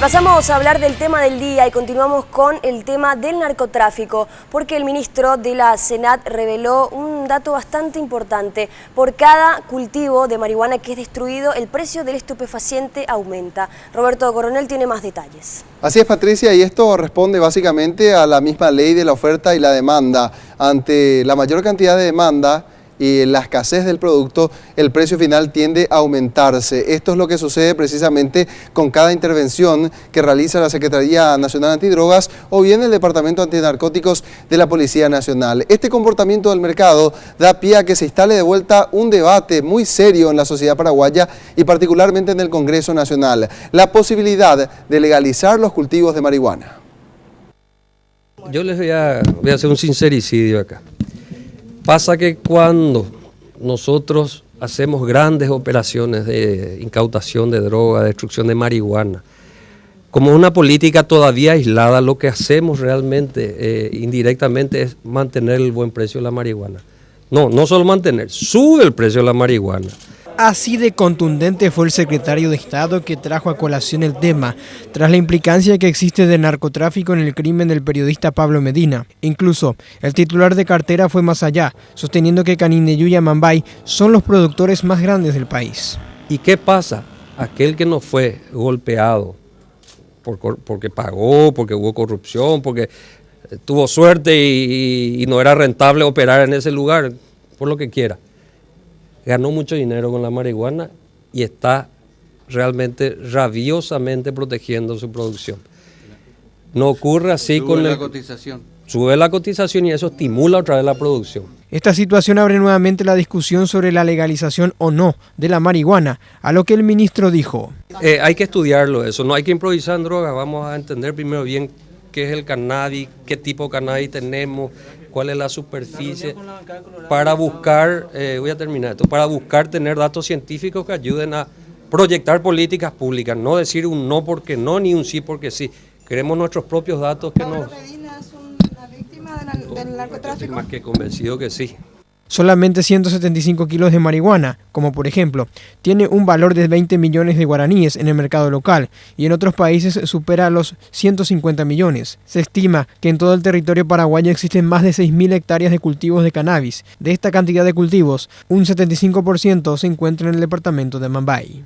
Pasamos a hablar del tema del día y continuamos con el tema del narcotráfico, porque el ministro de la Senat reveló un dato bastante importante. Por cada cultivo de marihuana que es destruido, el precio del estupefaciente aumenta. Roberto Coronel tiene más detalles. Así es, Patricia, y esto responde básicamente a la misma ley de la oferta y la demanda. Ante la mayor cantidad de demanda y la escasez del producto, el precio final tiende a aumentarse. Esto es lo que sucede precisamente con cada intervención que realiza la Secretaría Nacional Antidrogas o bien el Departamento Antinarcóticos de la Policía Nacional. Este comportamiento del mercado da pie a que se instale de vuelta un debate muy serio en la sociedad paraguaya y particularmente en el Congreso Nacional, la posibilidad de legalizar los cultivos de marihuana. Yo les voy a hacer un sincericidio acá. Pasa que cuando nosotros hacemos grandes operaciones de incautación de droga, destrucción de marihuana, como una política todavía aislada, lo que hacemos realmente indirectamente es mantener el buen precio de la marihuana. No solo mantener, sube el precio de la marihuana. Así de contundente fue el secretario de Estado que trajo a colación el tema, tras la implicancia que existe de narcotráfico en el crimen del periodista Pablo Medina. Incluso, el titular de cartera fue más allá, sosteniendo que Canindeyú y Amambay son los productores más grandes del país. ¿Y qué pasa? Aquel que no fue golpeado porque pagó, porque hubo corrupción, porque tuvo suerte y no era rentable operar en ese lugar, por lo que quiera. Ganó mucho dinero con la marihuana y está realmente rabiosamente protegiendo su producción. No ocurre así con la cotización. Sube la cotización y eso estimula otra vez la producción. Esta situación abre nuevamente la discusión sobre la legalización o no de la marihuana, a lo que el ministro dijo. Hay que estudiarlo eso, no hay que improvisar en drogas, vamos a entender primero bien qué es el cannabis, qué tipo de cannabis tenemos, cuál es la superficie, para buscar, voy a terminar esto, para buscar tener datos científicos que ayuden a proyectar políticas públicas, no decir un no porque no, ni un sí porque sí. Queremos nuestros propios datos que nos... ¿Pablo Medina es una víctima del narcotráfico? Estoy más que convencido que sí. Solamente 175 kilos de marihuana, como por ejemplo, tiene un valor de 20 millones de guaraníes en el mercado local y en otros países supera los 150 millones. Se estima que en todo el territorio paraguayo existen más de 6.000 hectáreas de cultivos de cannabis. De esta cantidad de cultivos, un 75% se encuentra en el departamento de Amambay.